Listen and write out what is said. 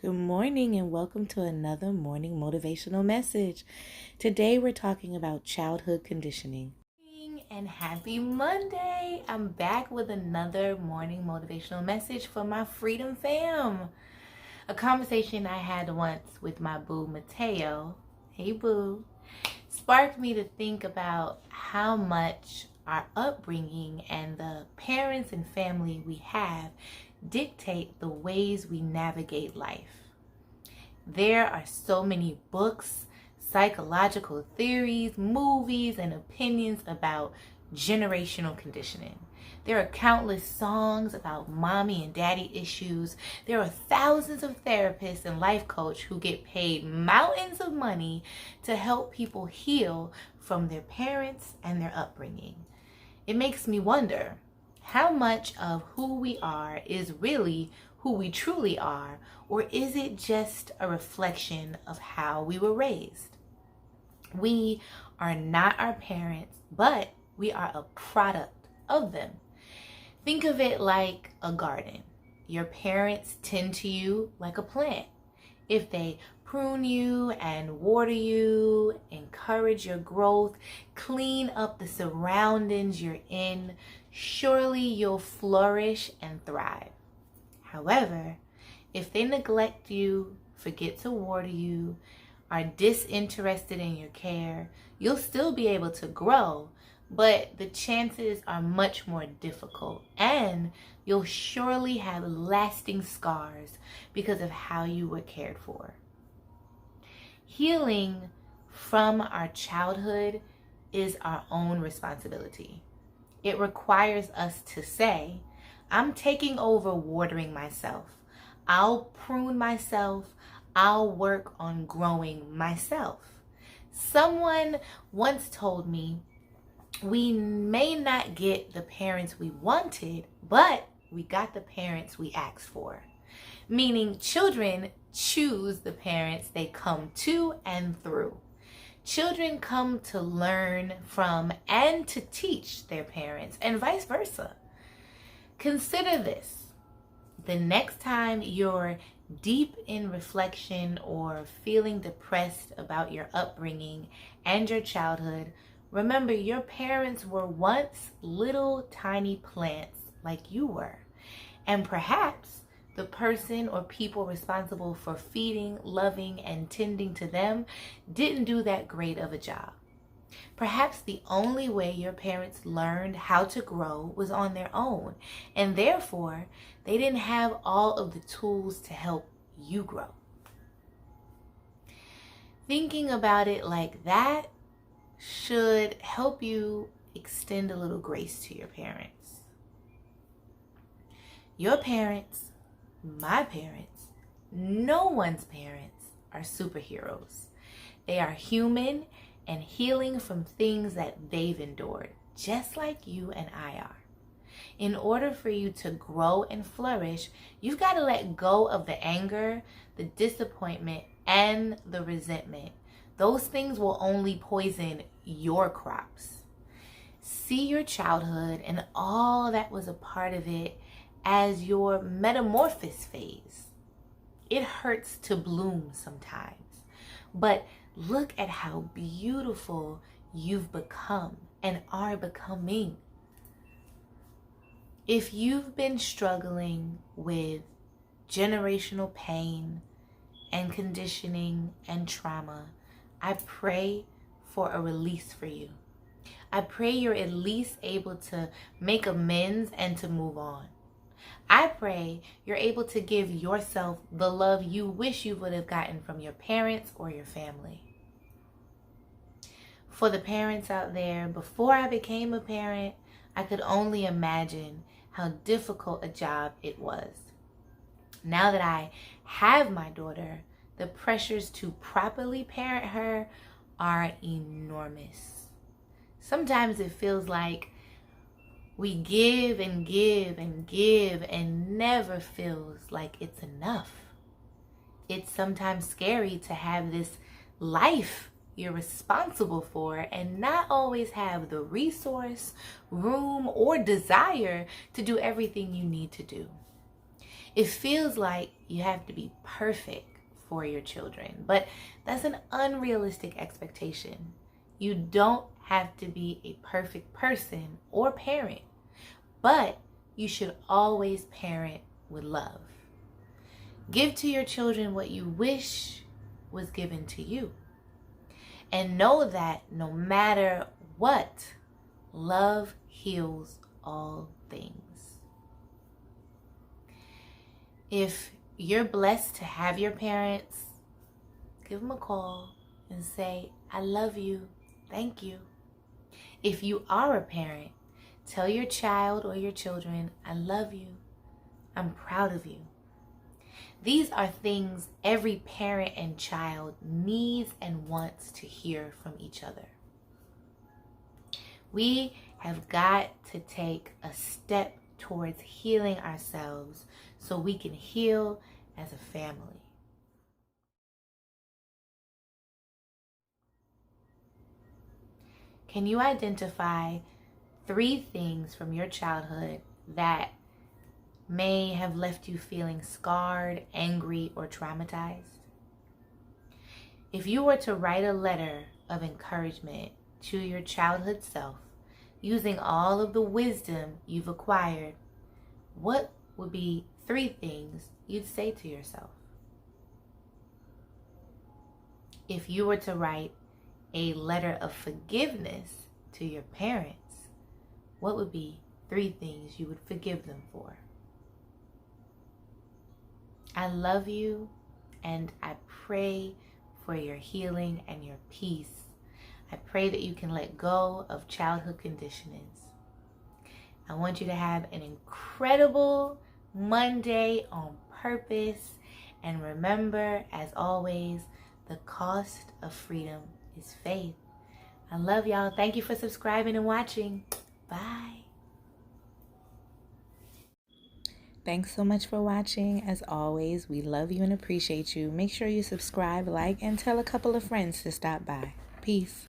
Good morning and welcome to another morning motivational message. Today we're talking about childhood conditioning. And happy Monday! I'm back with another morning motivational message for my Freedom Fam. A conversation I had once with my boo Mateo, hey boo, sparked me to think about how much our upbringing and the parents and family we have dictate the ways we navigate life. There are so many books, psychological theories, movies, and opinions about generational conditioning. There are countless songs about mommy and daddy issues. There are thousands of therapists and life coaches who get paid mountains of money to help people heal from their parents and their upbringing. It makes me wonder, how much of who we are is really who we truly are, or is it just a reflection of how we were raised? We are not our parents, but we are a product of them. Think of it like a garden. Your parents tend to you like a plant. If they prune you and water you, encourage your growth, clean up the surroundings you're in, surely you'll flourish and thrive. However, if they neglect you, forget to water you, are disinterested in your care, you'll still be able to grow, but the chances are much more difficult, and you'll surely have lasting scars because of how you were cared for. Healing from our childhood is our own responsibility. It requires us to say, I'm taking over watering myself. I'll prune myself. I'll work on growing myself. Someone once told me, we may not get the parents we wanted, but we got the parents we asked for. Meaning children choose the parents they come to and through. Children come to learn from and to teach their parents, and vice versa. Consider this. The next time you're deep in reflection or feeling depressed about your upbringing and your childhood, remember your parents were once little tiny plants like you were. And perhaps the person or people responsible for feeding, loving, and tending to them didn't do that great of a job. Perhaps the only way your parents learned how to grow was on their own, and therefore they didn't have all of the tools to help you grow. Thinking about it like that should help you extend a little grace to your parents. Your parents, my parents, no one's parents are superheroes. They are human and healing from things that they've endured, just like you and I are. In order for you to grow and flourish, you've got to let go of the anger, the disappointment, and the resentment. Those things will only poison your crops. See your childhood and all that was a part of it as your metamorphosis phase. It hurts to bloom sometimes, but look at how beautiful you've become and are becoming. If you've been struggling with generational pain and conditioning and trauma, I pray for a release for you. I pray you're at least able to make amends and to move on. I pray you're able to give yourself the love you wish you would have gotten from your parents or your family. For the parents out there, before I became a parent, I could only imagine how difficult a job it was. Now that I have my daughter, the pressures to properly parent her are enormous. Sometimes it feels like we give and give and give and never feels like it's enough. It's sometimes scary to have this life you're responsible for and not always have the resource, room, or desire to do everything you need to do. It feels like you have to be perfect for your children, but that's an unrealistic expectation. You don't have to be a perfect person or parent, but you should always parent with love. Give to your children what you wish was given to you. And know that no matter what, love heals all things. If you're blessed to have your parents, give them a call and say, I love you, thank you. If you are a parent, tell your child or your children, I love you, I'm proud of you. These are things every parent and child needs and wants to hear from each other. We have got to take a step towards healing ourselves so we can heal as a family. Can you identify 3 things from your childhood that may have left you feeling scarred, angry, or traumatized? If you were to write a letter of encouragement to your childhood self, using all of the wisdom you've acquired, what would be 3 things you'd say to yourself? If you were to write a letter of forgiveness to your parents, what would be 3 things you would forgive them for? I love you, and I pray for your healing and your peace. I pray that you can let go of childhood conditionings. I want you to have an incredible Monday on purpose. And remember, as always, the cost of freedom is faith. I love y'all. Thank you for subscribing and watching. Bye. Thanks so much for watching. As always, we love you and appreciate you. Make sure you subscribe, like, and tell a couple of friends to stop by. Peace.